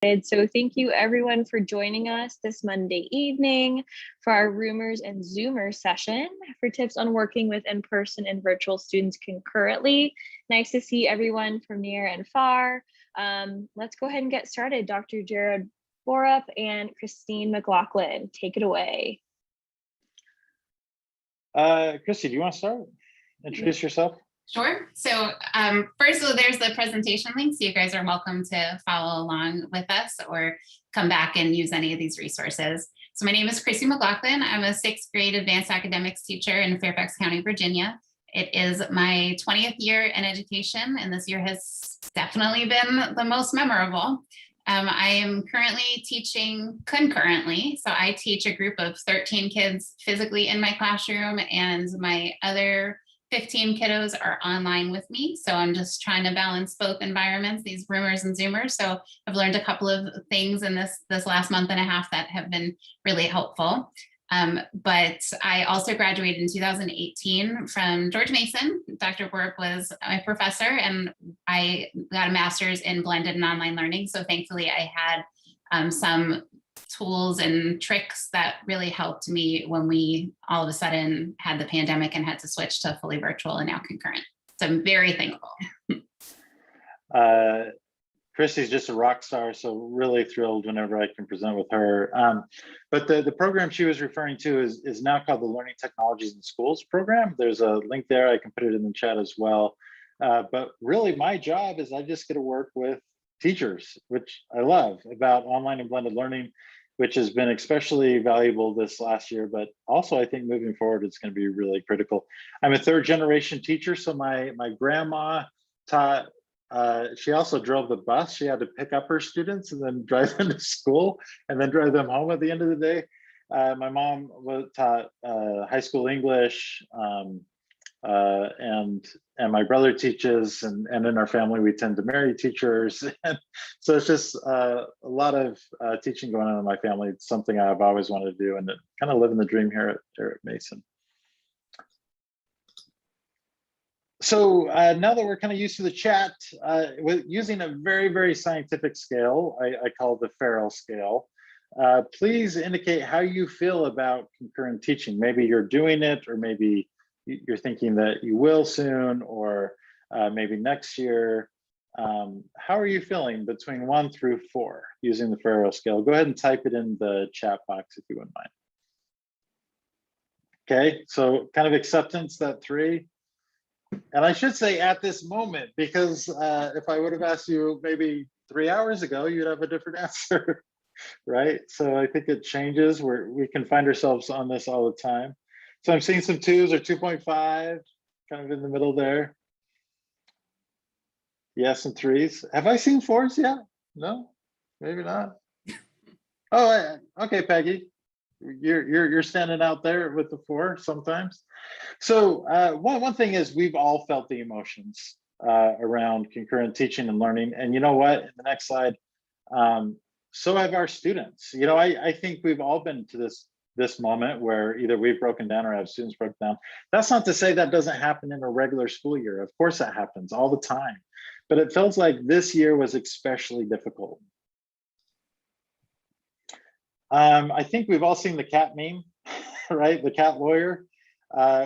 So thank you everyone for joining us this Monday evening for our Roomers and Zoomers session for tips on working with in-person and virtual students concurrently. Nice to see everyone from near and far. Let's go ahead and get started. Dr. Jared Borup and Christine McLaughlin, take it away. Christy, do you want to start? Introduce yourself. Sure. So first of all, there's the presentation link, so you guys are welcome to follow along with us or come back and use any of these resources. So my name is Christy McLaughlin. I'm a 6th grade advanced academics teacher in Fairfax County, Virginia. It is my 20th year in education, and this year has definitely been the most memorable. I am currently teaching concurrently. So I teach a group of 13 kids physically in my classroom, and my other 15 kiddos are online with me. So I'm just trying to balance both environments, these Roomers and Zoomers. So I've learned a couple of things in this last month and a half that have been really helpful. But I also graduated in 2018 from George Mason. Dr. Borup was my professor, and I got a master's in blended and online learning. So thankfully I had some tools and tricks that really helped me when we all of a sudden had the pandemic and had to switch to fully virtual and now concurrent. So I'm very thankful. Christy's just a rock star, so really thrilled whenever I can present with her. But the program she was referring to is now called the Learning Technologies in Schools program. There's a link there. I can put it in the chat as well. But really my job is I just get to work with teachers, which I love, about online and blended learning, which has been especially valuable this last year, but also I think moving forward, it's going to be really critical. I'm a 3rd generation teacher, so my grandma taught, she also drove the bus. She had to pick up her students and then drive them to school and then drive them home at the end of the day. My mom taught high school English, and my brother teaches, and in our family we tend to marry teachers. And so it's just a lot of teaching going on in my family. It's something I've always wanted to do, and kind of living the dream here at Mason. So now that we're kind of used to the chat, with using a very, very scientific scale, I call it the Farrell scale. Please indicate how you feel about concurrent teaching. Maybe you're doing it, or maybe you're thinking that you will soon, or maybe next year. How are you feeling between 1 through 4 using the Farrell scale? Go ahead and type it in the chat box if you wouldn't mind. Okay, so kind of acceptance, that 3. And I should say at this moment, because if I would have asked you maybe 3 hours ago, you'd have a different answer, right? So I think it changes. We can find ourselves on this all the time. So I'm seeing some 2s or 2.5, kind of in the middle there. Yes, and 3s. Have I seen 4s yet? No, maybe not. Oh, okay, Peggy. You're standing out there with the 4 sometimes. So one thing is, we've all felt the emotions around concurrent teaching and learning. And you know what? In the next slide, so have our students. You know, I think we've all been to this moment where either we've broken down or have students broken down. That's not to say that doesn't happen in a regular school year. Of course that happens all the time. But it feels like this year was especially difficult. I think we've all seen the cat meme, right? The cat lawyer,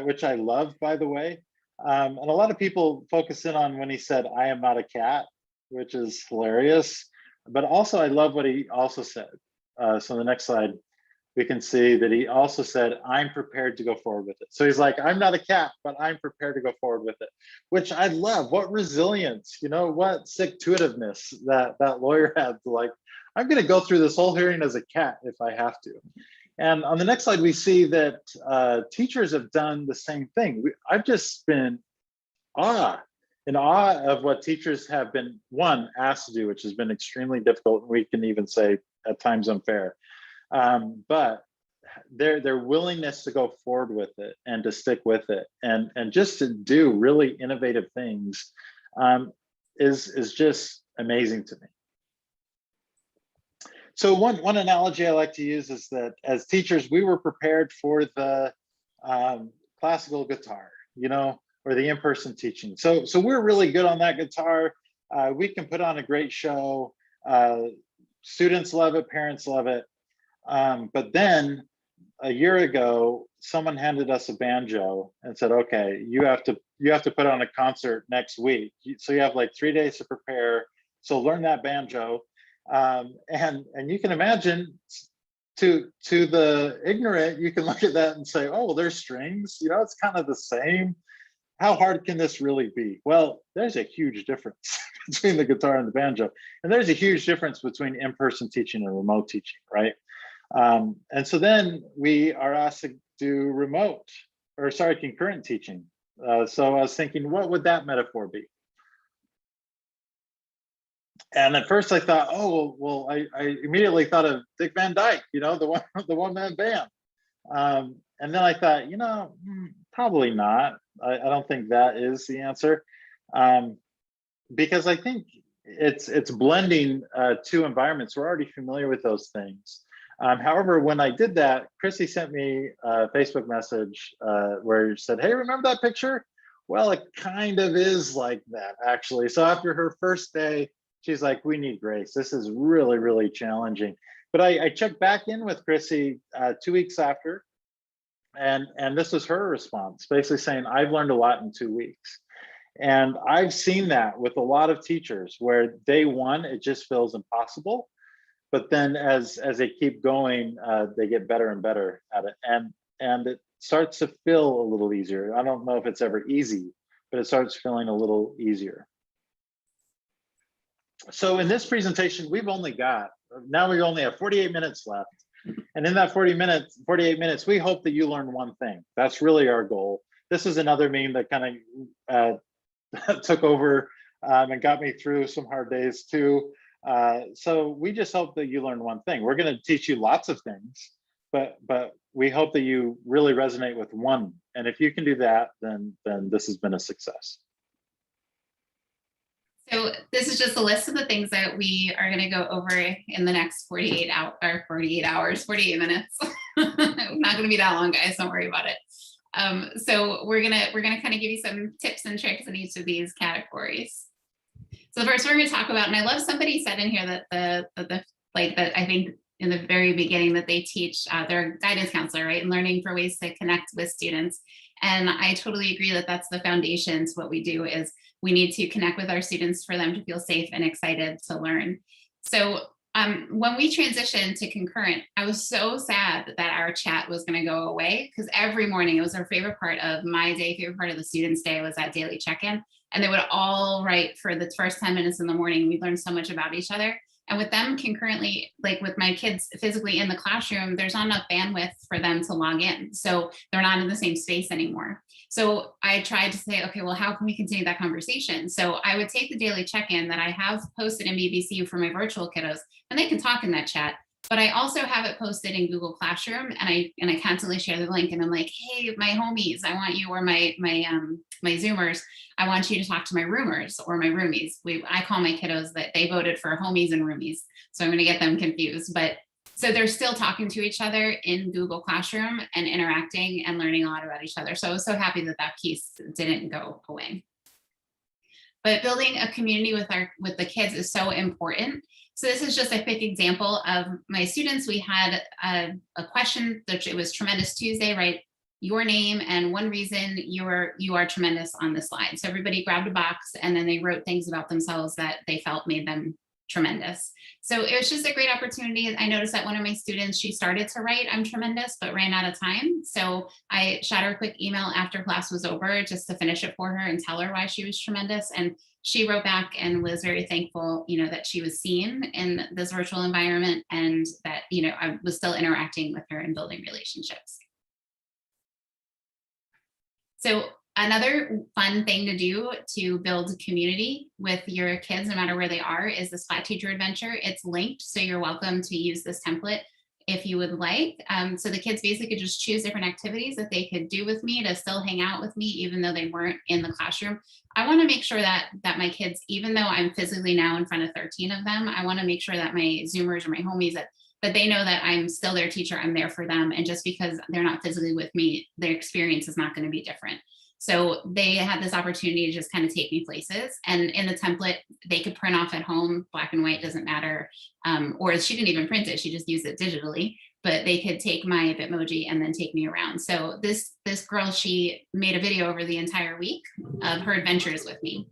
which I love, by the way. And a lot of people focus in on when he said, "I am not a cat," which is hilarious. But also, I love what he also said. So the next slide, we can see that he also said, "I'm prepared to go forward with it." So he's like, "I'm not a cat, but I'm prepared to go forward with it," which I love. What resilience, you know, what stick-to-itiveness that lawyer had. Like, I'm going to go through this whole hearing as a cat if I have to. And on the next slide, we see that teachers have done the same thing. I've just been in awe of what teachers have been, asked to do, which has been extremely difficult. We can even say at times unfair. But their willingness to go forward with it and to stick with it and just to do really innovative things is just amazing to me. So one analogy I like to use is that as teachers, we were prepared for the classical guitar, you know, or the in-person teaching. So we're really good on that guitar. We can put on a great show. students love it, parents love it. But then a year ago, someone handed us a banjo and said, okay, you have to put on a concert next week. So you have like 3 days to prepare. So learn that banjo. And you can imagine, to the ignorant, you can look at that and say, oh, well, there's strings, you know, it's kind of the same. How hard can this really be? Well, there's a huge difference between the guitar and the banjo. And there's a huge difference between in-person teaching and remote teaching, right? And so then we are asked to do concurrent teaching. So I was thinking, what would that metaphor be? And at first I thought, oh, well, I immediately thought of Dick Van Dyke, you know, the one-man band. And then I thought, you know, probably not. I don't think that is the answer, because I think it's blending two environments. We're already familiar with those things. However, when I did that, Chrissy sent me a Facebook message where she said, hey, remember that picture? Well, it kind of is like that, actually. So after her first day, she's like, we need grace. This is really, really challenging. But I checked back in with Chrissy 2 weeks after, and this was her response, basically saying, I've learned a lot in 2 weeks. And I've seen that with a lot of teachers where day one, it just feels impossible. But then as they keep going, they get better and better at it. And it starts to feel a little easier. I don't know if it's ever easy, but it starts feeling a little easier. So in this presentation, we only have 48 minutes left. And in that 48 minutes, we hope that you learn one thing. That's really our goal. This is another meme that kind of took over and got me through some hard days too. So we just hope that you learn one thing. We're going to teach you lots of things, but we hope that you really resonate with one. And if you can do that, then this has been a success. So this is just a list of the things that we are going to go over in the next 48 minutes. Not going to be that long, guys. Don't worry about it. So we're gonna kind of give you some tips and tricks in each of these categories. So the first we're going to talk about, and I love somebody said in here that that I think in the very beginning that they teach their guidance counselor, right, and learning for ways to connect with students. And I totally agree that that's the foundation to what we do. Is we need to connect with our students for them to feel safe and excited to learn. So when we transitioned to Concurrent, I was so sad that our chat was going to go away, because every morning it was our favorite part of my day, favorite part of the students' day was that daily check-in. And they would all write for the first 10 minutes in the morning. We learned so much about each other. And with them concurrently, like with my kids physically in the classroom, there's not enough bandwidth for them to log in. So they're not in the same space anymore. So I tried to say, okay, well, how can we continue that conversation? So I would take the daily check-in that I have posted in BBC for my virtual kiddos, and they can talk in that chat. But I also have it posted in Google Classroom, and I constantly share the link, and I'm like, hey, my homies, I want you, or my Zoomers, I want you to talk to my roomers or my roomies. I call my kiddos that they voted for homies and roomies, so I'm going to get them confused. But so they're still talking to each other in Google Classroom and interacting and learning a lot about each other. So I was so happy that that piece didn't go away. But building a community with the kids is so important. So this is just a quick example of my students. We had a question that it was Tremendous Tuesday, right? Your name and one reason you are tremendous on the slide. So everybody grabbed a box and then they wrote things about themselves that they felt made them tremendous. So it was just a great opportunity. I noticed that one of my students, she started to write I'm tremendous, but ran out of time. So I shot her a quick email after class was over just to finish it for her and tell her why she was tremendous. And she wrote back and was very thankful, that she was seen in this virtual environment, and that, I was still interacting with her and building relationships. So another fun thing to do to build community with your kids, no matter where they are, is this Flat Teacher Adventure. It's linked, so you're welcome to use this template if you would like. So the kids basically just choose different activities that they could do with me to still hang out with me, even though they weren't in the classroom. I want to make sure that my kids, even though I'm physically now in front of 13 of them, I want to make sure that my Zoomers or my homies, that they know that I'm still their teacher, I'm there for them. And just because they're not physically with me, their experience is not going to be different. So they had this opportunity to just kind of take me places. And in the template, they could print off at home, black and white, doesn't matter. Or she didn't even print it, she just used it digitally. But they could take my Bitmoji and then take me around. So this girl, she made a video over the entire week of her adventures with me.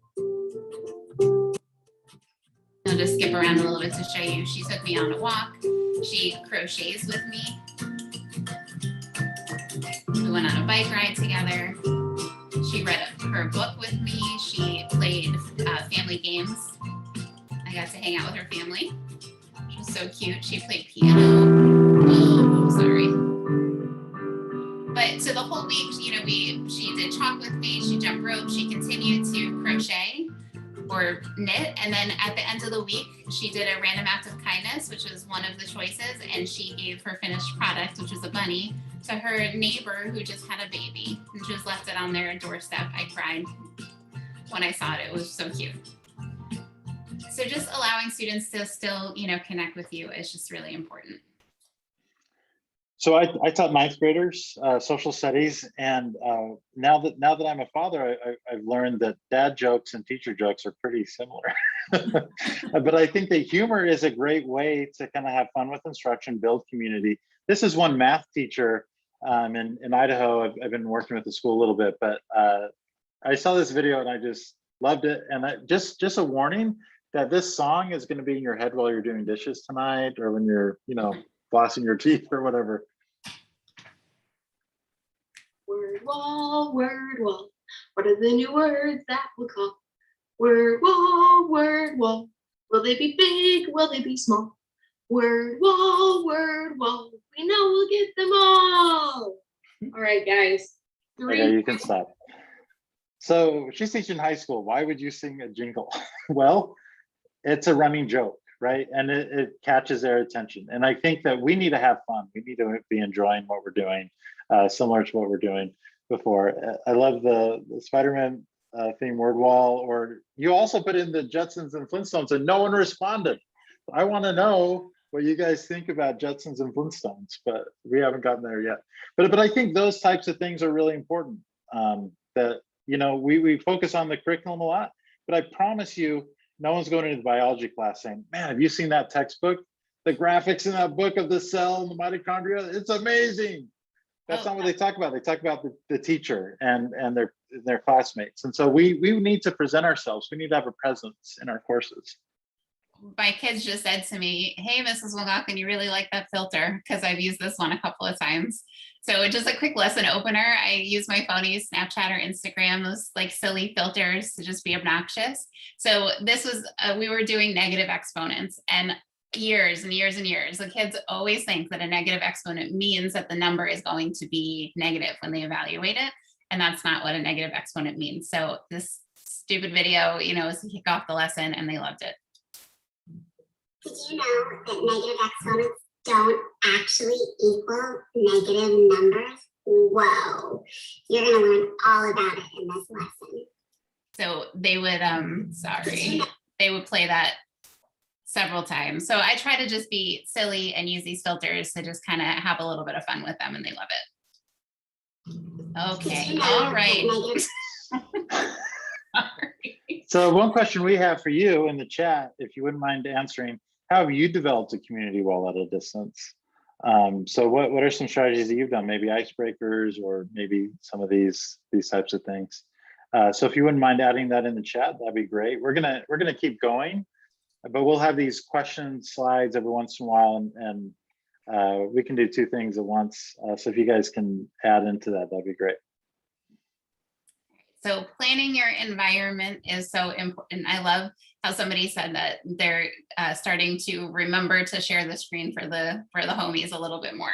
I'll just skip around a little bit to show you. She took me on a walk. She crochets with me. We went on a bike ride together. She read her book with me. She played family games. I got to hang out with her family, which was so cute. She played piano. Oh, sorry. But so the whole week, you know, she did chalk with me. She jumped rope. She continued to crochet or knit. And then at the end of the week, she did a random act of kindness, which was one of the choices. And she gave her finished product, which was a bunny, to her neighbor who just had a baby and just left it on their doorstep. I cried when I saw it. It was so cute. So just allowing students to still, you know, connect with you is just really important. So I taught ninth graders social studies, and now that I'm a father, I've learned that dad jokes and teacher jokes are pretty similar. But I think that humor is a great way to kind of have fun with instruction, build community. This is one math teacher in Idaho. I've been working with the school a little bit, but I saw this video and I just loved it. And just a warning that this song is going to be in your head while you're doing dishes tonight, or when you're, you know, flossing your teeth or whatever. Word wall, what are the new words that we'll call? Word wall, will they be big, will they be small? Word wall, we know we'll get them all. All right, guys. Okay, you can stop. So she's teaching high school. Why would you sing a jingle? Well, it's a running joke, right? And it catches their attention. And I think that we need to have fun. We need to be enjoying what we're doing, similar to what we're doing before. I love the Spider-Man theme word wall, or you also put in the Jetsons and Flintstones and no one responded. I want to know what you guys think about Jetsons and Flintstones, but we haven't gotten there yet. But I think those types of things are really important. That, you know, we focus on the curriculum a lot, but I promise you, no one's going into the biology class saying, man, have you seen that textbook? The graphics in that book of the cell and the mitochondria, it's amazing. That's not what they talk about. They talk about the teacher and their classmates. And so we need to present ourselves. We need to have a presence in our courses. My kids just said to me, hey, Mrs. McLaughlin, you really like that filter, because I've used this one a couple of times. So just a quick lesson opener. I use my phone to use Snapchat or Instagram, those like silly filters to just be obnoxious. So this was, we were doing negative exponents, and years and years and years, the kids always think that a negative exponent means that the number is going to be negative when they evaluate it. And that's not what a negative exponent means. So this stupid video, you know, is to kick off the lesson, and they loved it. Did you know that negative exponents don't actually equal negative numbers? Whoa, you're gonna learn all about it in this lesson. So they would, they would play that several times. So I try to just be silly and use these filters to just kind of have a little bit of fun with them, and they love it. Okay, all right. So one question we have for you in the chat, if you wouldn't mind answering, how have you developed a community while at a distance? So what are some strategies that you've done? Maybe icebreakers, or maybe some of these types of things. So if you wouldn't mind adding that in the chat, that'd be great. We're gonna keep going, but we'll have these question slides every once in a while, and we can do two things at once. So if you guys can add into that, that'd be great. So planning your environment is so important. I love how somebody said that they're starting to remember to share the screen for the homies a little bit more.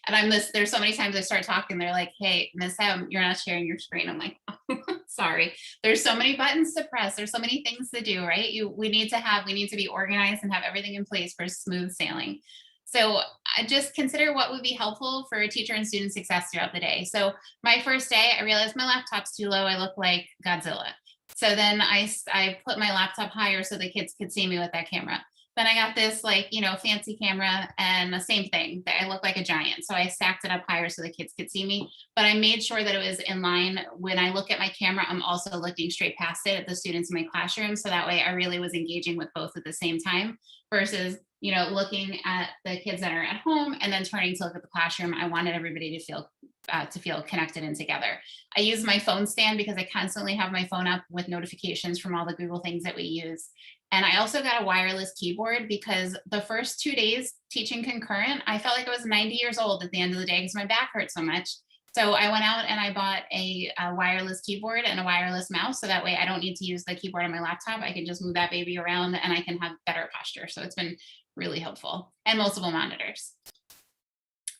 And there's so many times I start talking, they're like, hey, Miss M, you're not sharing your screen. I'm like, oh, sorry. There's so many buttons to press. There's so many things to do, right? We need to be organized and have everything in place for smooth sailing. So I just consider what would be helpful for teacher and student success throughout the day. So my first day, I realized my laptop's too low. I look like Godzilla. So then I put my laptop higher so the kids could see me with that camera. Then I got this like, you know, fancy camera and the same thing that I look like a giant. So I stacked it up higher so the kids could see me, but I made sure that it was in line. When I look at my camera, I'm also looking straight past it at the students in my classroom. So that way I really was engaging with both at the same time versus, you know, looking at the kids that are at home and then turning to look at the classroom. I wanted everybody to feel connected and together. I use my phone stand because I constantly have my phone up with notifications from all the Google things that we use. And I also got a wireless keyboard because the first 2 days teaching concurrent, I felt like I was 90 years old at the end of the day because my back hurt so much. So I went out and I bought a wireless keyboard and a wireless mouse. So that way I don't need to use the keyboard on my laptop. I can just move that baby around and I can have better posture. So it's been really helpful, and multiple monitors.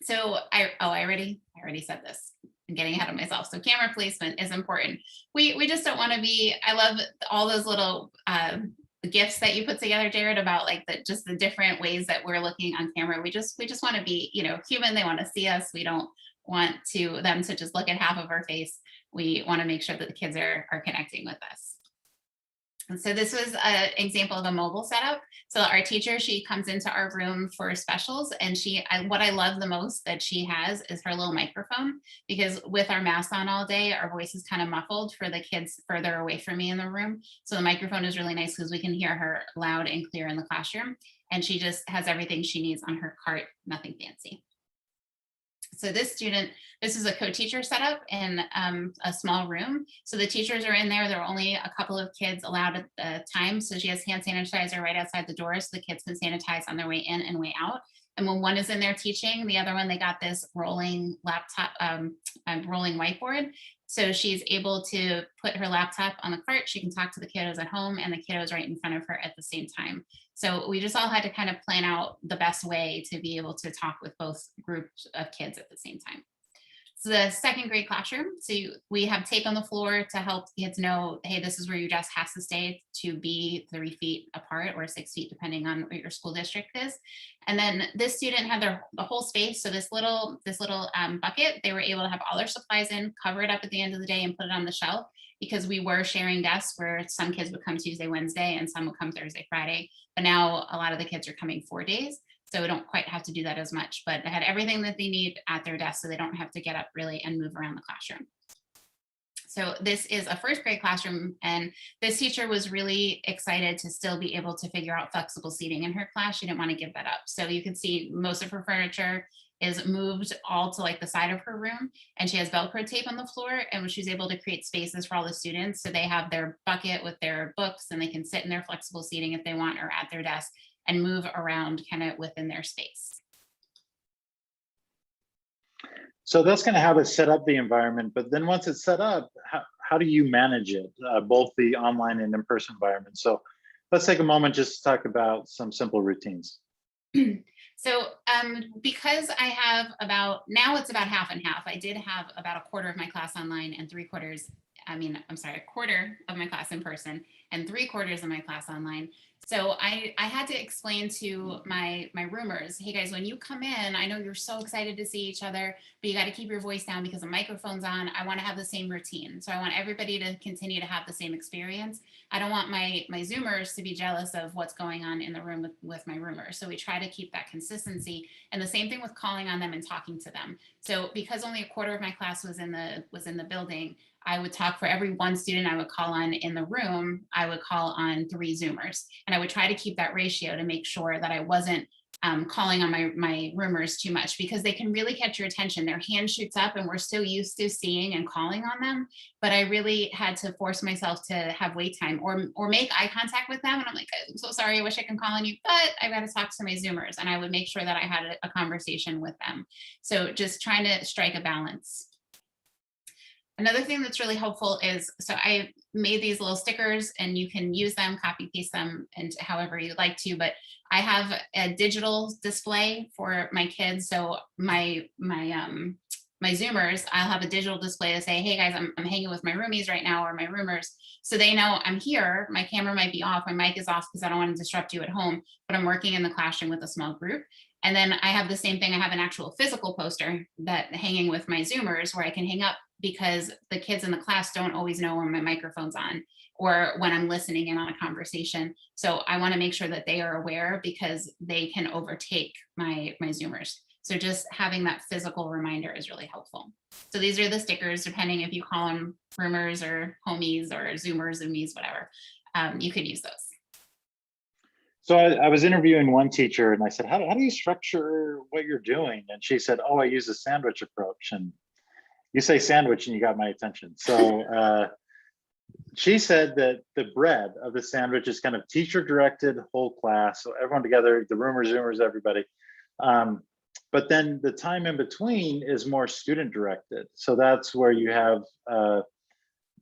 So I already said this. I'm getting ahead of myself. So camera placement is important. We just don't want to be, I love all those little gifts that you put together, Jared, about like just the different ways that we're looking on camera. We just want to be, you know, human. They want to see us. We don't want them to just look at half of our face. We want to make sure that the kids are connecting with us. And so this was an example of a mobile setup. So our teacher, she comes into our room for specials, and what I love the most that she has is her little microphone, because with our masks on all day, our voice is kind of muffled for the kids further away from me in the room. So the microphone is really nice because we can hear her loud and clear in the classroom. And she just has everything she needs on her cart, nothing fancy. So this student, this is a co-teacher setup in a small room. So the teachers are in there. There are only a couple of kids allowed at the time. So she has hand sanitizer right outside the door so the kids can sanitize on their way in and way out. And when one is in there teaching, the other one, they got this rolling laptop, rolling whiteboard. So she's able to put her laptop on the cart. She can talk to the kiddos at home and the kiddos right in front of her at the same time. So we just all had to kind of plan out the best way to be able to talk with both groups of kids at the same time. So the second grade classroom, so we have tape on the floor to help kids know, hey, this is where your desk has to stay to be 3 feet apart or 6 feet, depending on what your school district is. And then this student had the whole space. So this little bucket, they were able to have all their supplies in, cover it up at the end of the day and put it on the shelf, because we were sharing desks where some kids would come Tuesday, Wednesday, and some would come Thursday, Friday. But now a lot of the kids are coming 4 days. So we don't quite have to do that as much, but they had everything that they need at their desk so they don't have to get up really and move around the classroom. So this is a first grade classroom, and this teacher was really excited to still be able to figure out flexible seating in her class. She didn't want to give that up. So you can see most of her furniture is moved all to like the side of her room, and she has Velcro tape on the floor, and she's able to create spaces for all the students. So they have their bucket with their books and they can sit in their flexible seating if they want, or at their desk, and move around kind of within their space. So that's going to have us set up the environment, but then once it's set up, how do you manage it, both the online and in-person environment? So let's take a moment just to talk about some simple routines. So because I have now it's about half and half. I did have about a quarter of my class online and a quarter of my class in person and 3/4 of my class online. So I had to explain to my roomers, hey guys, when you come in, I know you're so excited to see each other, but you got to keep your voice down because the microphone's on. I want to have the same routine. So I want everybody to continue to have the same experience. I don't want my Zoomers to be jealous of what's going on in the room with my roomers. So we try to keep that consistency, and the same thing with calling on them and talking to them. So because only a quarter of my class was in the building, I would talk for every one student I would call on in the room, I would call on 3 Zoomers. And I would try to keep that ratio to make sure that I wasn't calling on my roomers too much, because they can really catch your attention. Their hand shoots up and we're so used to seeing and calling on them. But I really had to force myself to have wait time or make eye contact with them. And I'm like, I'm so sorry, I wish I could call on you, but I've got to talk to my Zoomers. And I would make sure that I had a conversation with them. So just trying to strike a balance. Another thing that's really helpful is, so I made these little stickers and you can use them, copy paste them, and however you'd like to, but I have a digital display for my kids. So my Zoomers, I'll have a digital display to say, hey guys, I'm hanging with my roomies right now, or my roomers. So they know I'm here. My camera might be off, my mic is off because I don't want to disrupt you at home, but I'm working in the classroom with a small group. And then I have the same thing. I have an actual physical poster that hanging with my Zoomers where I can hang up because the kids in the class don't always know when my microphone's on or when I'm listening in on a conversation. So I want to make sure that they are aware because they can overtake my Zoomers. So just having that physical reminder is really helpful. So these are the stickers, depending if you call them roomers or homies or Zoomers, Zoomies, whatever, you could use those. So I was interviewing one teacher and I said, how do you structure what you're doing? And she said, oh, I use a sandwich approach. And you say sandwich and you got my attention. So she said that the bread of the sandwich is kind of teacher directed, whole class. So everyone together, the roomers, Zoomers, everybody. But then the time in between is more student directed. So that's where you have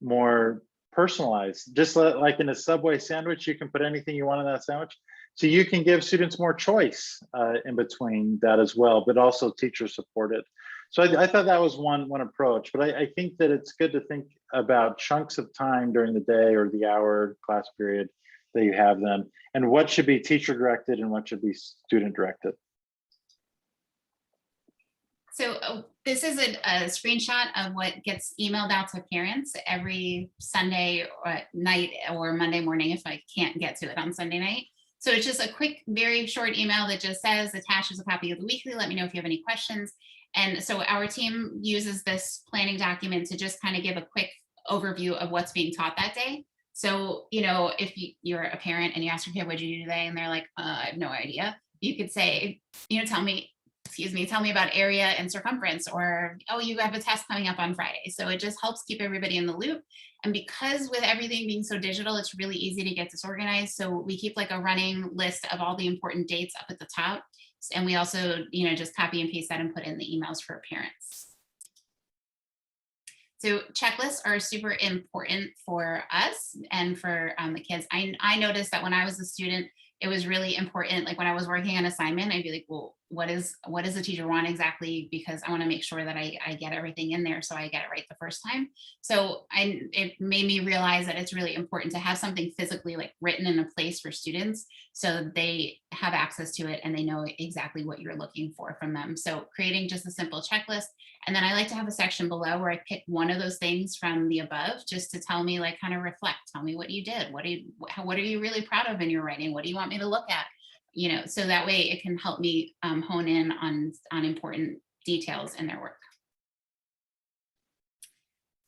more personalized, just like in a Subway sandwich, you can put anything you want in that sandwich. So you can give students more choice in between that as well, but also teacher supported. So I thought that was one approach, but I think that it's good to think about chunks of time during the day or the hour class period that you have them, and what should be teacher directed and what should be student directed. So this is a screenshot of what gets emailed out to parents every Sunday or night or Monday morning if I can't get to it on Sunday night. So it's just a quick, very short email that just says, attaches a copy of the weekly. Let me know if you have any questions. And so our team uses this planning document to just kind of give a quick overview of what's being taught that day. So, you know, if you're a parent and you ask your kid, what'd you do today? And they're like, I have no idea. You could say, you know, tell me about area and circumference, or, oh, you have a test coming up on Friday. So it just helps keep everybody in the loop. And because with everything being so digital, it's really easy to get disorganized. So we keep like a running list of all the important dates up at the top. And we also, you know, just copy and paste that and put in the emails for parents. So checklists are super important for us and for the kids. I noticed that when I was a student, it was really important. Like when I was working an assignment, I'd be like, well, what does the teacher want exactly? Because I want to make sure that I get everything in there so I get it right the first time. So it made me realize that it's really important to have something physically like written in a place for students so they have access to it and they know exactly what you're looking for from them. So creating just a simple checklist. And then I like to have a section below where I pick one of those things from the above just to tell me, like, kind of reflect, tell me what you did. What are you really proud of in your writing? What do you want me to look at? You know, so that way it can help me hone in on important details in their work.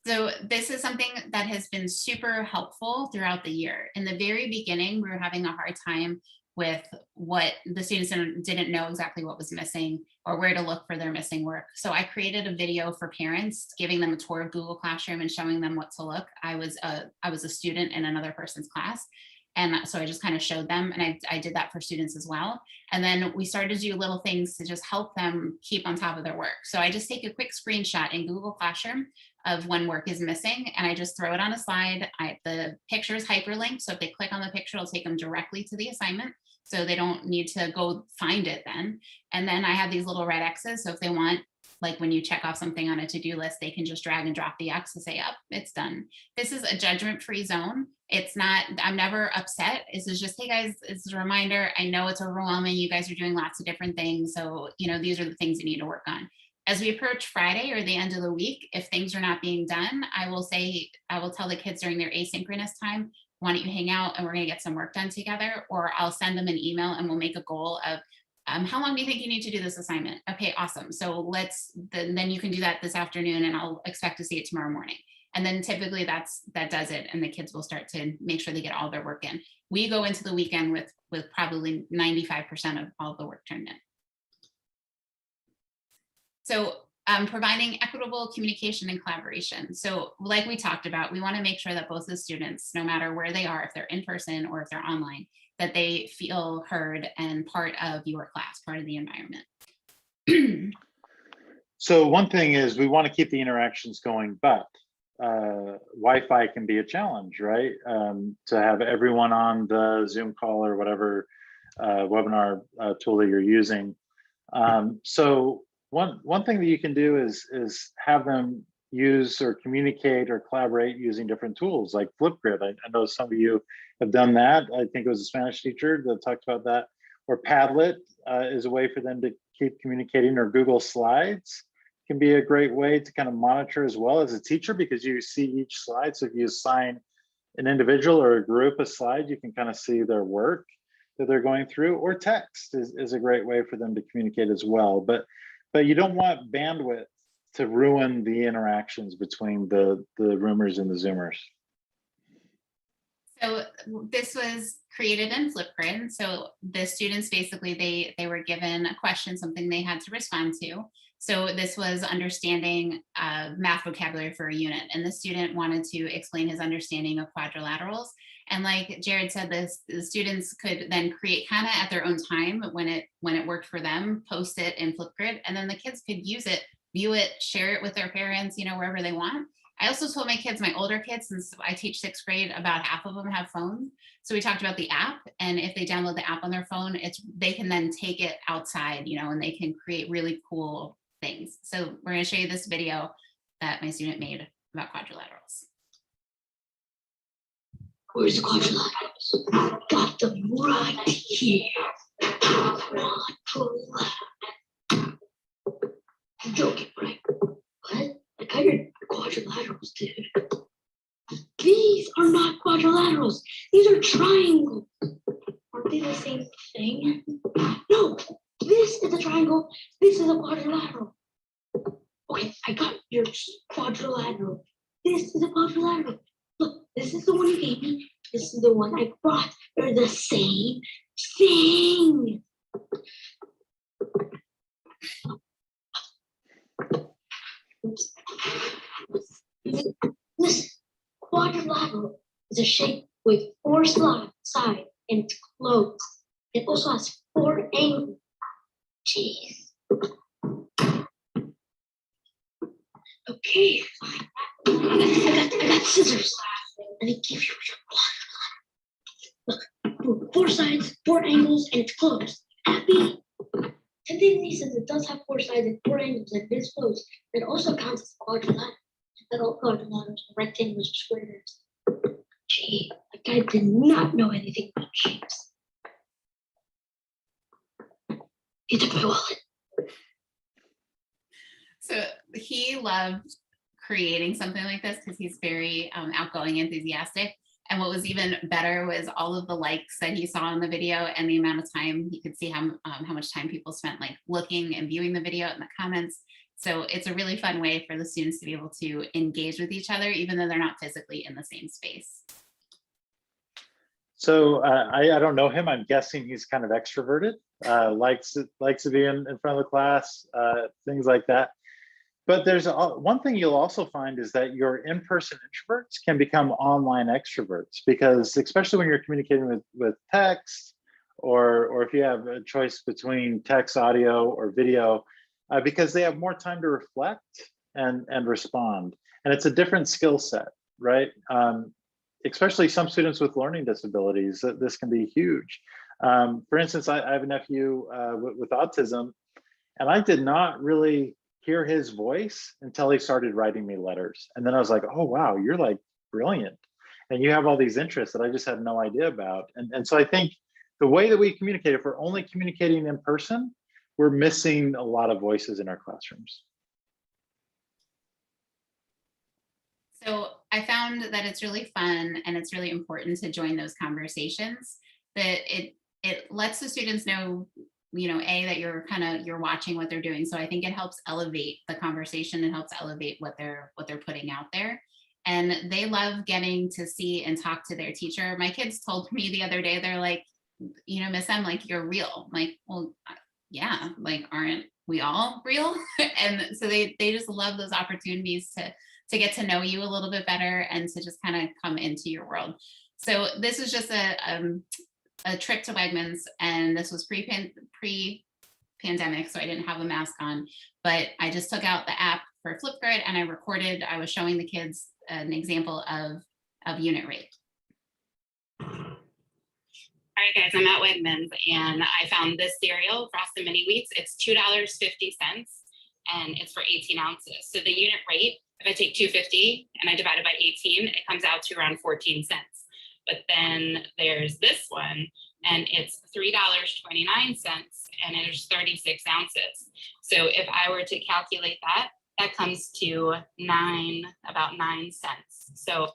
So this is something that has been super helpful throughout the year. In the very beginning, we were having a hard time with what the students didn't know exactly what was missing or where to look for their missing work. So I created a video for parents, giving them a tour of Google Classroom and showing them what to look. I was a student in another person's class. And so I just kind of showed them, and I did that for students as well. And then we started to do little things to just help them keep on top of their work. So I just take a quick screenshot in Google Classroom of when work is missing, and I just throw it on a slide. The picture is hyperlinked, so if they click on the picture, it'll take them directly to the assignment. So they don't need to go find it then. And then I have these little red X's. So if they want, like when you check off something on a to-do list, they can just drag and drop the X and say, yep, it's done. This is a judgment-free zone. It's not, I'm never upset. This is just, hey guys, it's a reminder. I know it's overwhelming. You guys are doing lots of different things. So, you know, these are the things you need to work on. As we approach Friday or the end of the week, if things are not being done, I will tell the kids during their asynchronous time, why don't you hang out and we're going to get some work done together, or I'll send them an email and we'll make a goal of how long do you think you need to do this assignment? Okay, awesome. So then you can do that this afternoon and I'll expect to see it tomorrow morning. And then typically that does it. And the kids will start to make sure they get all their work in. We go into the weekend with probably 95% of all the work turned in. So providing equitable communication and collaboration. So like we talked about, we want to make sure that both the students, no matter where they are, if they're in person or if they're online, that they feel heard and part of your class, part of the environment. So one thing is we want to keep the interactions going, but Wi-Fi can be a challenge, right? To have everyone on the Zoom call or whatever webinar tool that you're using. So one thing that you can do is have them use or communicate or collaborate using different tools like Flipgrid. I know some of you have done that. I think it was a Spanish teacher that talked about that. Or Padlet is a way for them to keep communicating, or Google Slides can be a great way to kind of monitor as well as a teacher, because you see each slide. So if you assign an individual or a group a slide, you can kind of see their work that they're going through, or text is a great way for them to communicate as well. But you don't want bandwidth to ruin the interactions between the roomers and the Zoomers. So this was created in Flipgrid. So the students basically, they were given a question, something they had to respond to. So this was understanding math vocabulary for a unit. And the student wanted to explain his understanding of quadrilaterals. And like Jared said, the students could then create kind of at their own time when it worked for them, post it in Flipgrid, and then the kids could use it, view it, share it with their parents, you know, wherever they want. I also told my kids, my older kids, since I teach 6th grade, about half of them have phones. So we talked about the app, and if they download the app on their phone, they can then take it outside, you know, and they can create really cool things. So we're going to show you this video that my student made about quadrilaterals. Where's the quadrilaterals? Got them right here. Quadrilateral. You're joking, right? What? I got your quadrilaterals, dude. These are not quadrilaterals. These are triangles. Aren't they the same thing? No, this is a triangle. This is a quadrilateral. Okay, I got your quadrilateral. This is a quadrilateral. Look, this is the one you gave me. This is the one I brought. They're the same thing. Oops. Listen, quadrilateral is a shape with 4 sides and it's closed. It also has 4 angles. Jeez. Okay, fine. I got scissors. Let me give you your quadrilateral. Look, 4 sides, 4 angles, and it's closed. Happy? Technically, since it does have 4 sides and 4 angles and it is closed, it also counts as a quadrilateral. That all quadrilaterals are rectangles or squares. Gee, that guy did not know anything about shapes. He took my wallet. So he loved creating something like this because he's very outgoing, enthusiastic. And what was even better was all of the likes that he saw in the video and the amount of time he could see how much time people spent like looking and viewing the video in the comments. So it's a really fun way for the students to be able to engage with each other, even though they're not physically in the same space. So I don't know him. I'm guessing he's kind of extroverted, likes to be in front of the class, things like that. But there's one thing you'll also find is that your in-person introverts can become online extroverts, because especially when you're communicating with text, or if you have a choice between text, audio, or video, because they have more time to reflect and respond. And it's a different skill set, right? Especially some students with learning disabilities, this can be huge. For instance, I have a nephew with autism, and I did not really hear his voice until he started writing me letters. And then I was like, oh, wow, you're like brilliant. And you have all these interests that I just had no idea about. And so I think the way that we communicate, if we're only communicating in person, we're missing a lot of voices in our classrooms. So I found that it's really fun and it's really important to join those conversations, that it lets the students know, you know, that you're watching what they're doing. So I think it helps elevate the conversation. It helps elevate what they're putting out there. And they love getting to see and talk to their teacher. My kids told me the other day, they're like, you know, Miss M, like, you're real. I'm like, well, yeah, like, aren't we all real? And so they just love those opportunities to get to know you a little bit better and to just kind of come into your world. So this was just a trip to Wegmans, and this was pre-pandemic, so I didn't have a mask on, but I just took out the app for Flipgrid and I recorded. I was showing the kids an example of unit rate. All right, guys, I'm at Wegmans and I found this cereal, Frosted Mini Wheats. It's $2.50 and it's for 18 ounces. So the unit rate, if I take $2.50 and I divide it by 18, it comes out to around 14 cents. But then there's this one, and it's $3.29, and there's 36 ounces. So if I were to calculate that, that comes to about 9 cents. So,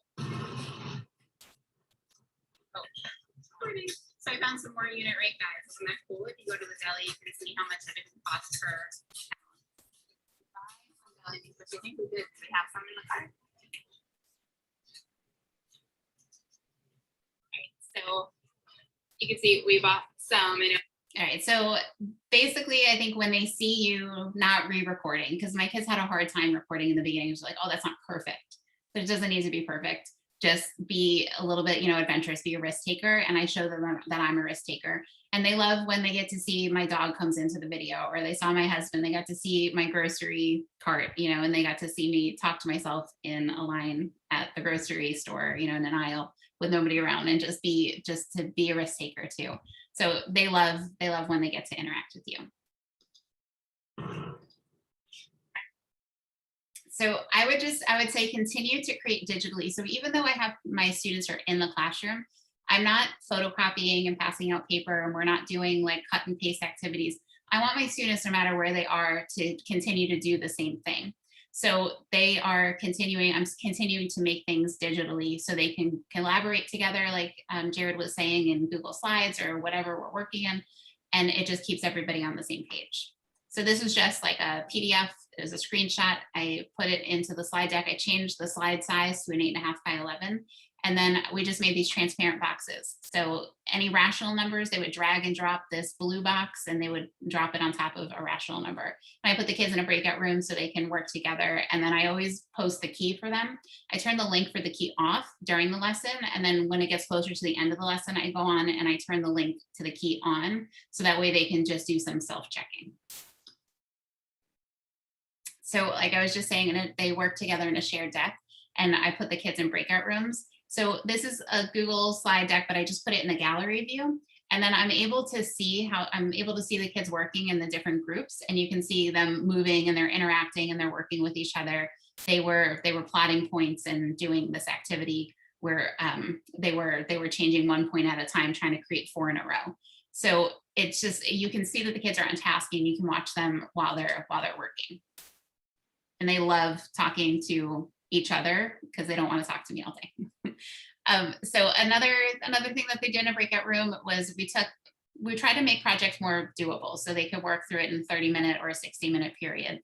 so I found some more unit rate guides. Isn't that cool? If you go to the deli, you can see how much everything costs per pound. What do you think? We have some in the cart. So you can see we bought some. All right, so basically, I think when they see you not re-recording, because my kids had a hard time recording in the beginning, it was like, oh, that's not perfect. But it doesn't need to be perfect. Just be a little bit, adventurous, be a risk taker. And I show them that I'm a risk taker. And they love when they get to see my dog comes into the video, or they saw my husband, they got to see my grocery cart, and they got to see me talk to myself in a line at the grocery store, in an aisle with nobody around, and just to be a risk taker too. So they love when they get to interact with you. So I would say continue to create digitally. So even though I have my students are in the classroom, I'm not photocopying and passing out paper, and we're not doing like cut and paste activities. I want my students, no matter where they are, to continue to do the same thing. So I'm continuing to make things digitally so they can collaborate together, like Jared was saying, in Google Slides or whatever we're working in, and it just keeps everybody on the same page. So this is just like a PDF. There's a screenshot. I put it into the slide deck. I changed the slide size to an 8.5 by 11. And then we just made these transparent boxes. So any rational numbers, they would drag and drop this blue box, and they would drop it on top of a rational number. And I put the kids in a breakout room so they can work together. And then I always post the key for them. I turn the link for the key off during the lesson. And then when it gets closer to the end of the lesson, I go on and I turn the link to the key on. So that way they can just do some self-checking. So like I was just saying, they work together in a shared deck, and I put the kids in breakout rooms. So this is a Google slide deck, but I just put it in the gallery view. And then I'm able to see the kids working in the different groups, and you can see them moving, and they're interacting, and they're working with each other. They were plotting points and doing this activity where they were changing 1 point at a time, trying to create 4 in a row. So it's just, you can see that the kids are on task, and you can watch them while they're working. And they love talking to each other because they don't want to talk to me all day. So another thing that they did in a breakout room was we tried to make projects more doable so they could work through it in a 30-minute or a 60-minute period.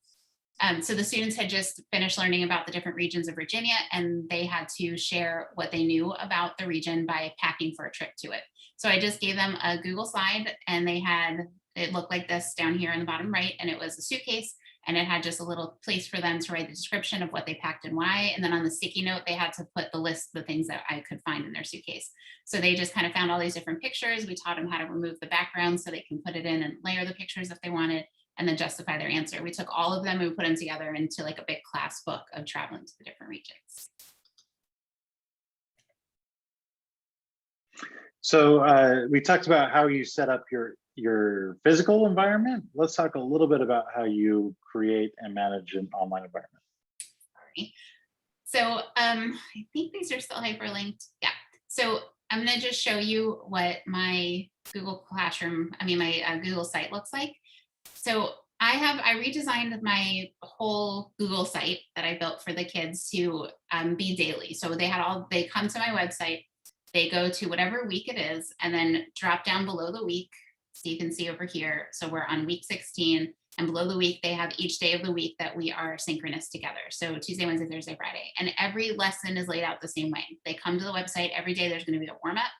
So the students had just finished learning about the different regions of Virginia, and they had to share what they knew about the region by packing for a trip to it. So I just gave them a Google slide, and it looked like this down here in the bottom right, and it was a suitcase. And it had just a little place for them to write the description of what they packed and why. And then on the sticky note, they had to put the list of the things that I could find in their suitcase. So they just kind of found all these different pictures. We taught them how to remove the background so they can put it in and layer the pictures if they wanted, and then justify their answer. We took all of them and we put them together into like a big class book of traveling to the different regions. So we talked about how you set up your physical environment. Let's talk a little bit about how you create and manage an online environment. Sorry. So I think these are still hyperlinked. Yeah. So I'm going to just show you what my Google Google site looks like. So I redesigned my whole Google site that I built for the kids to be daily. So they come to my website, they go to whatever week it is, and then drop down below the week. So you can see over here, so we're on week 16, and below the week, they have each day of the week that we are synchronous together. So Tuesday, Wednesday, Thursday, Friday, and every lesson is laid out the same way. They come to the website every day, there's gonna be a warm up,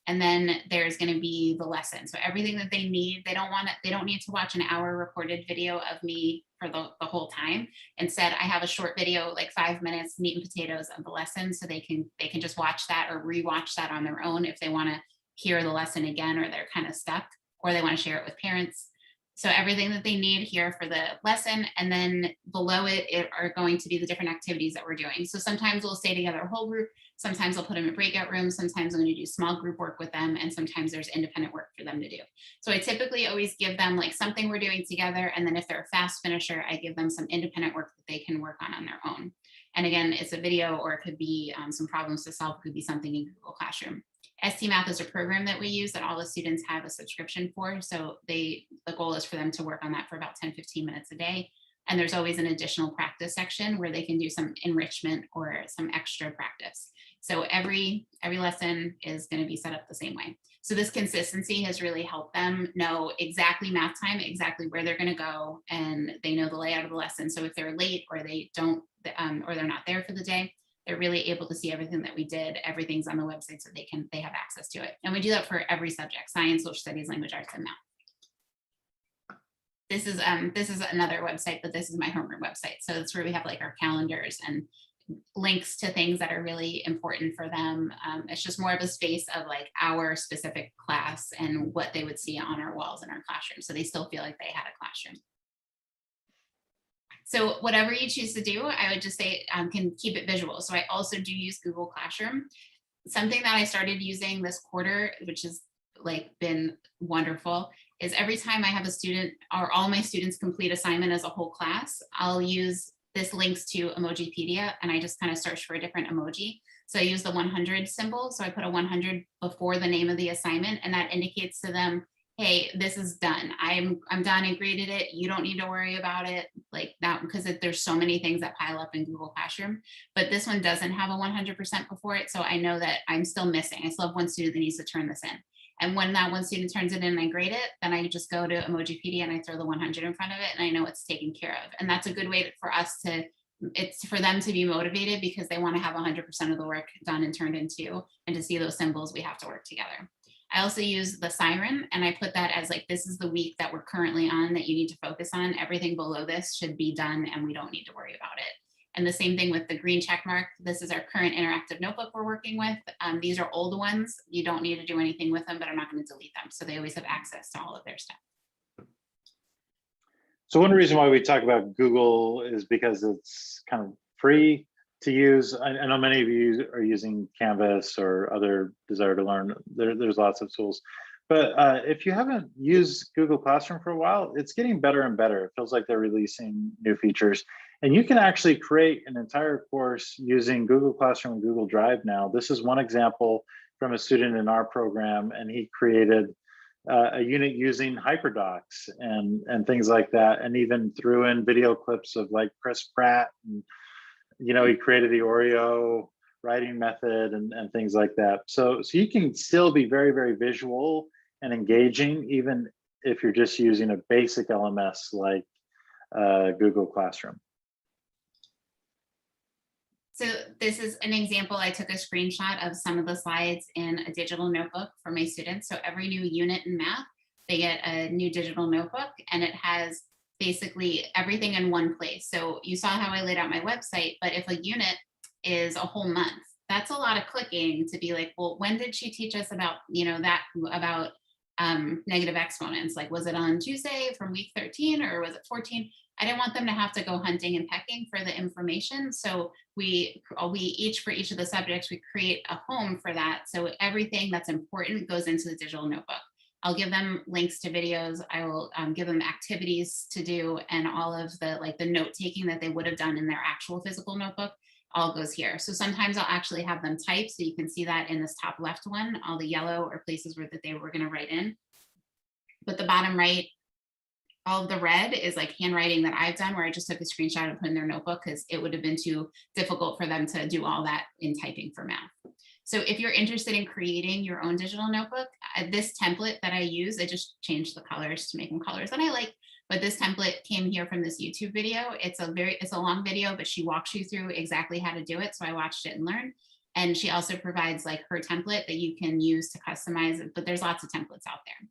and then there's gonna be the lesson. So everything that they need, they don't need to watch an hour recorded video of me for the whole time. Instead, I have a short video, like 5 minutes, meat and potatoes of the lesson, so they can just watch that or rewatch that on their own if they wanna hear the lesson again, or they're kind of stuck, or they want to share it with parents. So everything that they need here for the lesson, and then below it are going to be the different activities that we're doing. So sometimes we'll stay together a whole group, sometimes I'll put them in breakout rooms, sometimes I'm going to do small group work with them, and sometimes there's independent work for them to do. So I typically always give them like something we're doing together, and then if they're a fast finisher, I give them some independent work that they can work on their own. And again, it's a video, or it could be some problems to solve, it could be something in Google Classroom. ST Math is a program that we use that all the students have a subscription for. So the goal is for them to work on that for about 10-15 minutes a day. And there's always an additional practice section where they can do some enrichment or some extra practice. So every lesson is going to be set up the same way. So this consistency has really helped them know exactly math time, exactly where they're going to go, and they know the layout of the lesson. So if they're late or they don't, or they're not there for the day, they're really able to see everything that we did. Everything's on the website, so they have access to it. And we do that for every subject: science, social studies, language arts, and math. This is another website, but this is my homeroom website. So it's where we have like our calendars and links to things that are really important for them. It's just more of a space of like our specific class and what they would see on our walls in our classroom. So they still feel like they had a classroom. So whatever you choose to do, I would just say can keep it visual. So I also do use Google Classroom. Something that I started using this quarter, which has like been wonderful, is every time I have a student or all my students complete assignment as a whole class, I'll use this links to Emojipedia, and I just kind of search for a different emoji. So I use the 100 symbol. So I put a 100 before the name of the assignment, and that indicates to them, hey, this is done. I'm done. I graded it. You don't need to worry about it like that, because there's so many things that pile up in Google Classroom. But this one doesn't have a 100% before it. So I know that I'm still missing. I still have one student that needs to turn this in. And when that one student turns it in and I grade it, then I just go to Emojipedia and I throw the 100 in front of it, and I know it's taken care of. And that's a good way for us to, it's for them to be motivated, because they want to have 100% of the work done and turned into, and to see those symbols, we have to work together. I also use the siren, and I put that as like, this is the week that we're currently on that you need to focus on. Everything below this should be done and we don't need to worry about it. And the same thing with the green check mark. This is our current interactive notebook we're working with. These are old ones. You don't need to do anything with them, but I'm not going to delete them. So they always have access to all of their stuff. So one reason why we talk about Google is because it's kind of free to use. I know many of you are using Canvas or other Desire to Learn. There's lots of tools. But if you haven't used Google Classroom for a while, it's getting better and better. It feels like they're releasing new features. And you can actually create an entire course using Google Classroom and Google Drive now. This is one example from a student in our program, and he created a unit using hyperdocs and things like that, and even threw in video clips of like Chris Pratt. And, you know, he created the Oreo writing method and things like that. So you can still be very, very visual and engaging, even if you're just using a basic LMS like Google Classroom. So this is an example. I took a screenshot of some of the slides in a digital notebook for my students. So every new unit in math, they get a new digital notebook, and it has basically everything in one place. So you saw how I laid out my website, but if a unit is a whole month, that's a lot of clicking to be like, well, when did she teach us about, you know, that about negative exponents? Like, was it on Tuesday from week 13 or was it 14? I didn't want them to have to go hunting and pecking for the information. So we each, for each of the subjects, we create a home for that. So everything that's important goes into the digital notebook. I'll give them links to videos. I will give them activities to do, and all of the the note taking that they would have done in their actual physical notebook all goes here. So sometimes I'll actually have them type, so you can see that in this top left one, all the yellow or places where that they were going to write in. But the bottom right, all of the red is like handwriting that I've done, where I just took a screenshot and put in their notebook, because it would have been too difficult for them to do all that in typing for math. So if you're interested in creating your own digital notebook, this template that I use, I just changed the colors to make them colors that I like. But this template came here from this YouTube video. It's a long video, but she walks you through exactly how to do it. So I watched it and learned. And she also provides like her template that you can use to customize it. But there's lots of templates out there.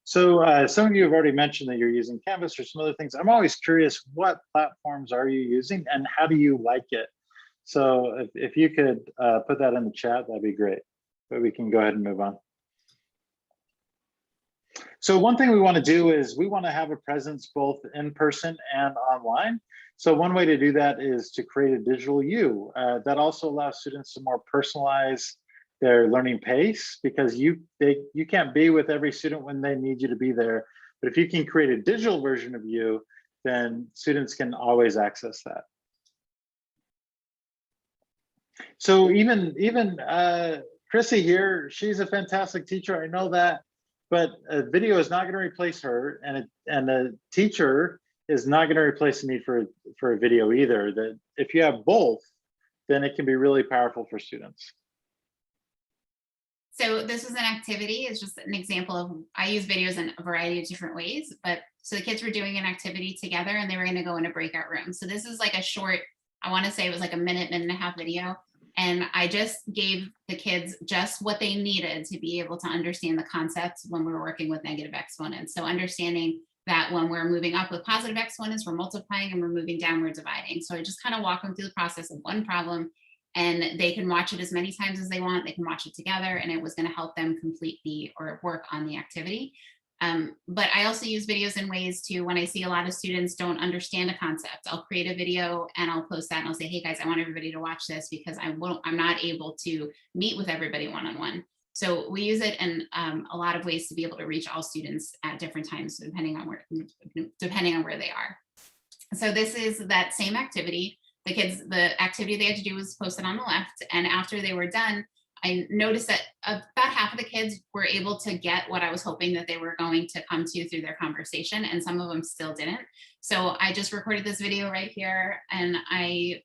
So some of you have already mentioned that you're using Canvas or some other things. I'm always curious, what platforms are you using and how do you like it? So if you could put that in the chat, that'd be great. But we can go ahead and move on. So one thing we want to do is we want to have a presence both in person and online. So one way to do that is to create a digital U. That also allows students to more personalize their learning pace, because you can't be with every student when they need you to be there. But if you can create a digital version of you, then students can always access that. So even Chrissy here, she's a fantastic teacher. I know that. but a video is not going to replace her, and a teacher is not going to replace the need for a video either. That if you have both, then it can be really powerful for students. So this is an activity. It's just an example of, I use videos in a variety of different ways, but so the kids were doing an activity together and they were going to go in a breakout room. So this is like a short, I want to say it was like a minute and a half video. And I just gave the kids just what they needed to be able to understand the concepts when we were working with negative exponents. So understanding that when we're moving up with positive exponents, we're multiplying, and we're moving down, we're dividing. So I just kind of walk them through the process of one problem, and they can watch it as many times as they want. They can watch it together, and it was going to help them complete or work on the activity. But I also use videos in ways to, when I see a lot of students don't understand a concept, I'll create a video and I'll post that and I'll say, hey guys, I want everybody to watch this because I'm not able to meet with everybody one-on-one. So we use it in a lot of ways to be able to reach all students at different times, depending on where they are. So this is that same activity. The activity they had to do was posted on the left. And after they were done, I noticed that about half of the kids were able to get what I was hoping that they were going to come to through their conversation, and some of them still didn't. So I just recorded this video right here, and I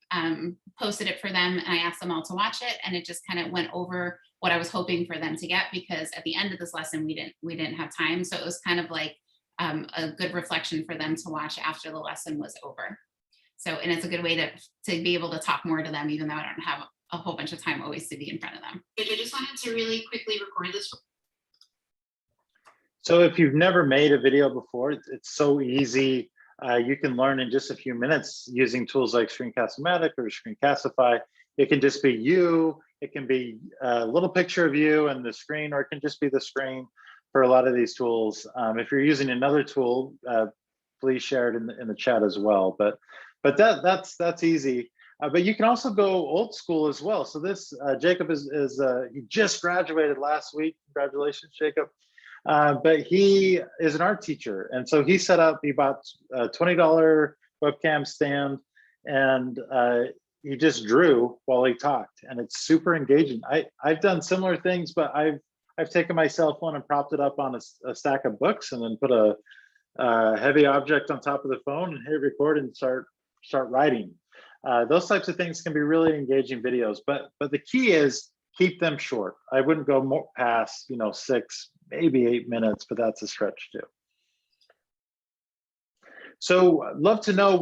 posted it for them, and I asked them all to watch it, and it just kind of went over what I was hoping for them to get, because at the end of this lesson, we didn't have time. So it was kind of like a good reflection for them to watch after the lesson was over. So, and it's a good way to be able to talk more to them, even though I don't have a whole bunch of time always to be in front of them. I just wanted to really quickly record this. So if you've never made a video before, it's so easy. You can learn in just a few minutes using tools like Screencast-O-Matic or Screencastify. It can just be you. It can be a little picture of you and the screen, or it can just be the screen for a lot of these tools. If you're using another tool, please share it in the chat as well. But that's easy. But you can also go old school as well. So this Jacob he just graduated last week. Congratulations, Jacob. But he is an art teacher, and so he bought a $20 webcam stand, and he just drew while he talked, and it's super engaging. I've done similar things, but I've taken my cell phone and propped it up on a stack of books, and then put a heavy object on top of the phone and hit record and start writing. Those types of things can be really engaging videos, but the key is keep them short. I wouldn't go more past 6, maybe 8 minutes, but that's a stretch too. So I'd love to know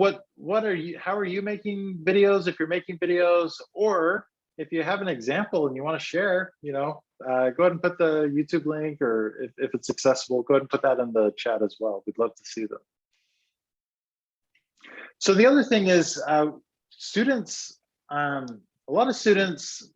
how are you making videos, if you're making videos, or if you have an example and you want to share, go ahead and put the YouTube link, or if it's accessible, go ahead and put that in the chat as well. We'd love to see them. So the other thing is students, a lot of students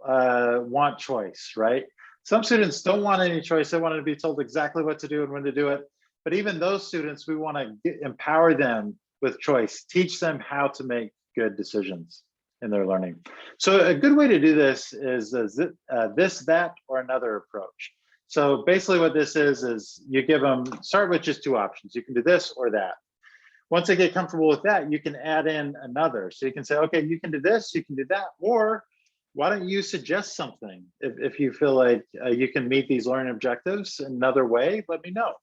want choice, right? Some students don't want any choice. They want to be told exactly what to do and when to do it. But even those students, we want to empower them with choice, teach them how to make good decisions in their learning. So a good way to do this is this, that, or another approach. So basically what this is you give them, start with just 2 options. You can do this or that. Once they get comfortable with that, you can add in another. So you can say, okay, you can do this, you can do that, or why don't you suggest something? If you feel like you can meet these learning objectives another way, let me know.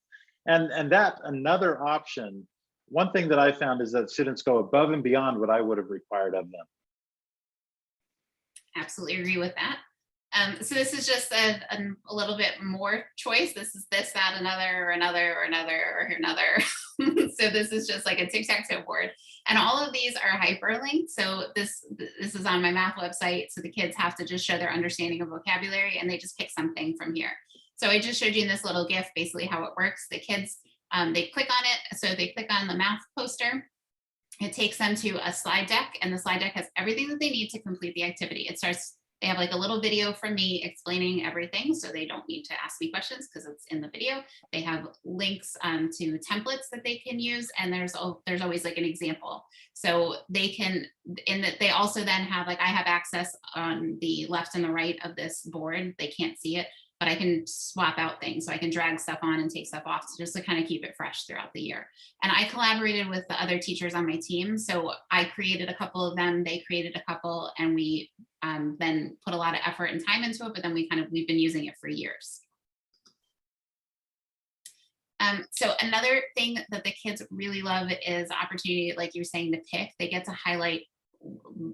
And that another option, one thing that I found is that students go above and beyond what I would have required of them. Absolutely agree with that. So this is just a little bit more choice. This is this, that, another, or another, or another, or another. So this is just like a tic-tac-toe board. And all of these are hyperlinked. So this is on my math website. So the kids have to just show their understanding of vocabulary, and they just pick something from here. So I just showed you in this little GIF basically how it works. The kids, they click on it. So they click on the math poster. It takes them to a slide deck, and the slide deck has everything that they need to complete the activity. They have like a little video from me explaining everything, so they don't need to ask me questions because it's in the video. They have links to templates that they can use, and there's always like an example. So they can, they also then have, like, I have access on the left and the right of this board. They can't see it, but I can swap out things. So I can drag stuff on and take stuff off just to kind of keep it fresh throughout the year. And I collaborated with the other teachers on my team. So I created a couple of them, they created a couple, and we then put a lot of effort and time into it, but then we've been using it for years. So another thing that the kids really love is opportunity, like you're saying, to pick. They get to highlight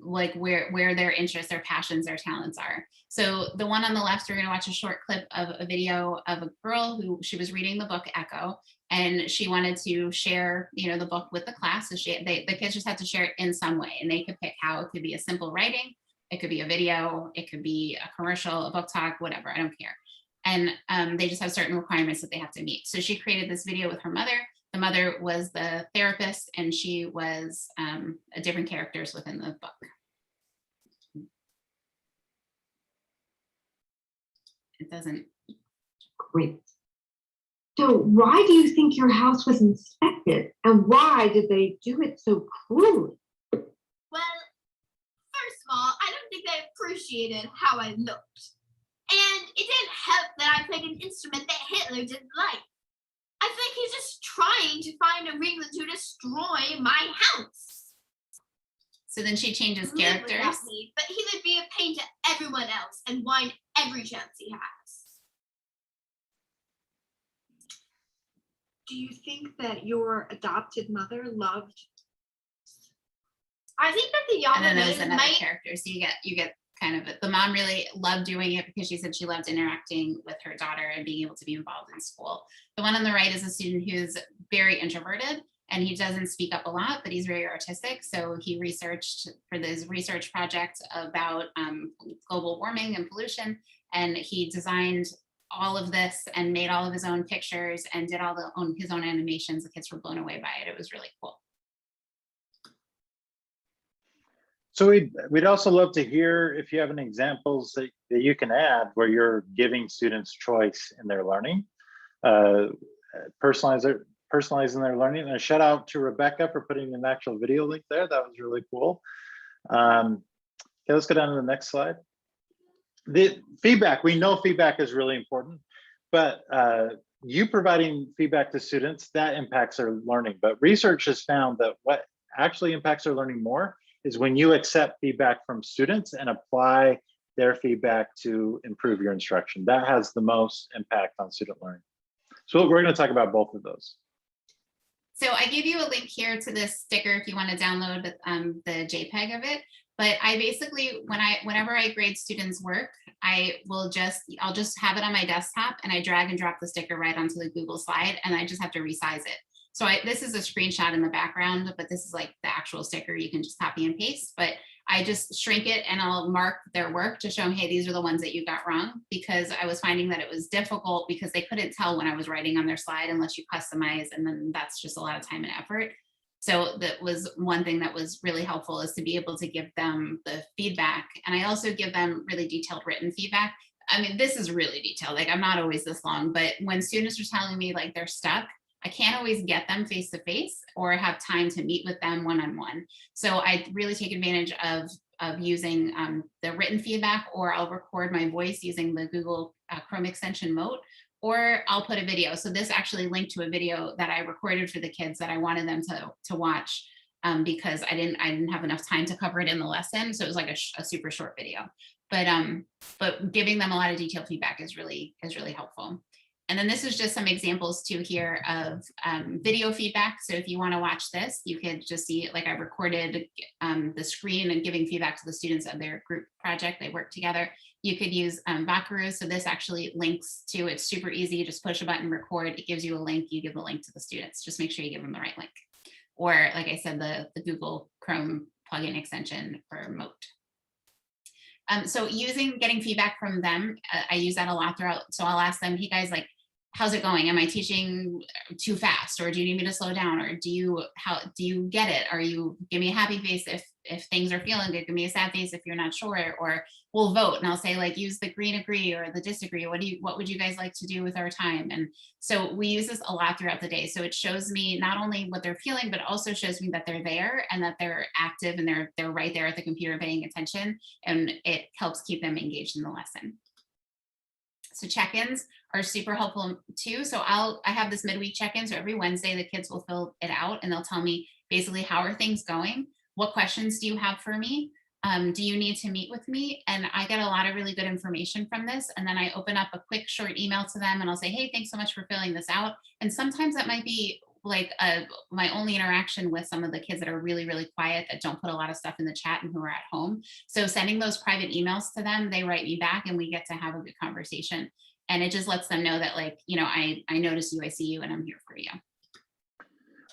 like where their interests, their passions, their talents are. So the one on the left, we're going to watch a short clip of a video of a girl who she was reading the book Echo, and she wanted to share, the book with the class. So the kids just had to share it in some way, and they could pick how. It could be a simple writing, it could be a video, it could be a commercial, a book talk, whatever. I don't care. And they just have certain requirements that they have to meet. So she created this video with her mother. The mother was the therapist, and she was different characters within the book. It doesn't. Great. So why do you think your house was inspected, and why did they do it so cruelly? Well, first of all, I don't think they appreciated how I looked. And it didn't help that I played an instrument that Hitler didn't like. I think he's just trying to find a reason to destroy my house. So then she changes Live without characters. me, but he would be a pain to everyone else and whine every chance he has. Do you think that your adopted mother loved? I think that the And then there's Yamamotos another might. character. So you get kind of it. The mom really loved doing it because she said she loved interacting with her daughter and being able to be involved in school. The one on the right is a student who's very introverted, and he doesn't speak up a lot, but he's very artistic. So he researched for this research project about global warming and pollution, and he designed all of this and made all of his own pictures and did all his own animations. The kids were blown away by it. It was really cool. So we'd also love to hear if you have any examples that you can add where you're giving students choice in their learning, personalizing their learning. And a shout out to Rebecca for putting an actual video link there. That was really cool. Okay, let's go down to the next slide. The feedback, we know feedback is really important, but you providing feedback to students, that impacts their learning. But research has found that what actually impacts their learning more is when you accept feedback from students and apply their feedback to improve your instruction. That has the most impact on student learning. So we're going to talk about both of those. So I give you a link here to this sticker if you want to download the JPEG of it. But I basically, whenever I grade students' work, I'll just have it on my desktop, and I drag and drop the sticker right onto the Google slide, and I just have to resize it. So this is a screenshot in the background, but this is like the actual sticker. You can just copy and paste, but I just shrink it and I'll mark their work to show them, hey, these are the ones that you got wrong, because I was finding that it was difficult because they couldn't tell when I was writing on their slide unless you customize, and then that's just a lot of time and effort. So that was one thing that was really helpful, is to be able to give them the feedback. And I also give them really detailed written feedback. I mean, this is really detailed. Like, I'm not always this long, but when students are telling me like they're stuck, I can't always get them face to face or have time to meet with them one-on-one. So I really take advantage of using the written feedback, or I'll record my voice using the Google Chrome extension Mote, or I'll put a video. So this actually linked to a video that I recorded for the kids that I wanted them to watch because I didn't have enough time to cover it in the lesson. So it was like a super short video. But giving them a lot of detailed feedback is really helpful. And then this is just some examples too here of video feedback. So if you want to watch this, you could just see, like, I recorded the screen and giving feedback to the students of their group project. They work together. You could use Buckaroo. So this actually links to, it's super easy. You just push a button, record. It gives you a link. You give the link to the students. Just make sure you give them the right link. Or like I said, the Google Chrome plugin extension for Mote. So getting feedback from them, I use that a lot throughout. So I'll ask them, hey guys, like, how's it going? Am I teaching too fast? Or do you need me to slow down? Or do you get it? Give me a happy face if things are feeling good, give me a sad face if you're not sure, or we'll vote. And I'll say, like, use the green agree or the disagree. What would you guys like to do with our time? And so we use this a lot throughout the day. So it shows me not only what they're feeling, but also shows me that they're there and that they're active and they're right there at the computer paying attention. And it helps keep them engaged in the lesson. So check-ins are super helpful too. So I have this midweek check-in. So every Wednesday, the kids will fill it out and they'll tell me basically, how are things going? What questions do you have for me? do you need to meet with me? And I get a lot of really good information from this. And then I open up a quick short email to them and I'll say, hey, thanks so much for filling this out. And sometimes that might be like my only interaction with some of the kids that are really, really quiet, that don't put a lot of stuff in the chat and who are at home. So sending those private emails to them, they write me back and we get to have a good conversation. And it just lets them know that, like, you know, I notice you, I see you, and I'm here for you.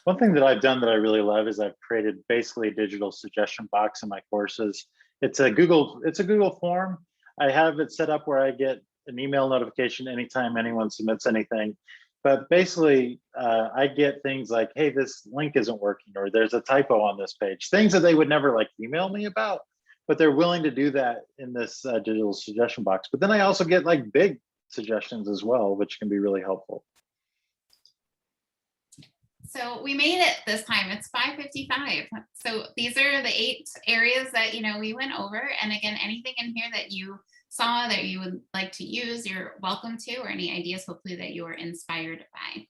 One thing that I've done that I really love is I've created basically a digital suggestion box in my courses. It's a Google form. I have it set up where I get an email notification anytime anyone submits anything. But basically, I get things like, hey, this link isn't working, or there's a typo on this page, things that they would never like email me about, but they're willing to do that in this digital suggestion box. But then I also get like big suggestions as well, which can be really helpful. So we made it this time. It's 5:55. So these are the 8 areas that, you know, we went over. And again, anything in here that you saw that you would like to use, you're welcome to, or any ideas, hopefully, that you were inspired by.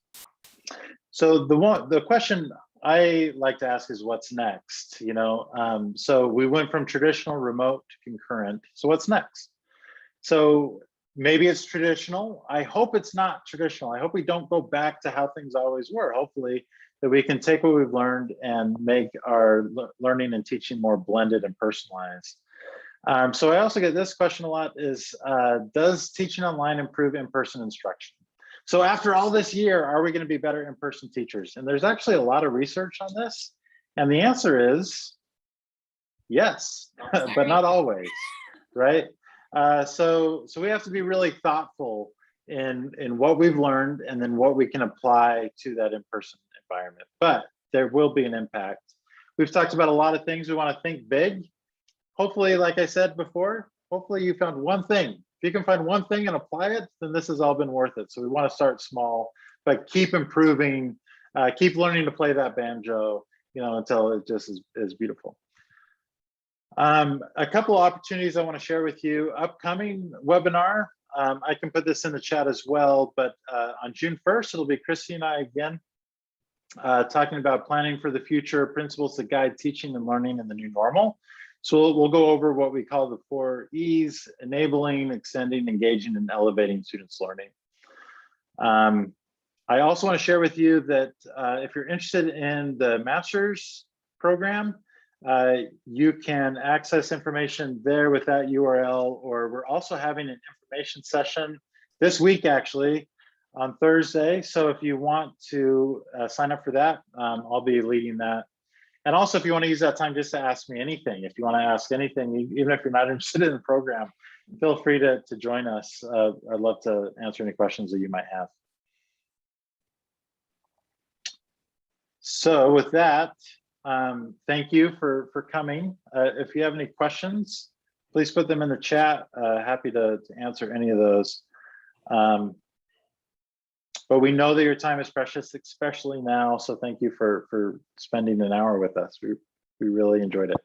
So the question I like to ask is, what's next? You know, so we went from traditional, remote to concurrent. So what's next? So maybe it's traditional. I hope it's not traditional. I hope we don't go back to how things always were. Hopefully that we can take what we've learned and make our learning and teaching more blended and personalized. So I also get this question a lot is, does teaching online improve in-person instruction? So after all this year, are we going to be better in-person teachers? And there's actually a lot of research on this. And the answer is yes, but not always, right? So we have to be really thoughtful in what we've learned and then what we can apply to that in-person environment. But there will be an impact. We've talked about a lot of things. We want to think big. Hopefully, like I said before, hopefully you found one thing. If you can find one thing and apply it, then this has all been worth it. So we want to start small, but keep improving, keep learning to play that banjo, you know, until it just is beautiful. A couple of opportunities I want to share with you. Upcoming webinar, I can put this in the chat as well, but on June 1st, it'll be Christy and I again, talking about planning for the future, principles that guide teaching and learning in the new normal. So we'll go over what we call the 4 E's: enabling, extending, engaging, and elevating students' learning. I also want to share with you that if you're interested in the master's program, you can access information there with that URL, or we're also having an information session this week, actually, on Thursday. So if you want to sign up for that, I'll be leading that. And also, if you want to use that time just to ask me anything, if you want to ask anything, even if you're not interested in the program, feel free to join us. I'd love to answer any questions that you might have. So with that, thank you for coming. If you have any questions, please put them in the chat. Happy to answer any of those. But we know that your time is precious, especially now. So thank you for spending an hour with us. We really enjoyed it.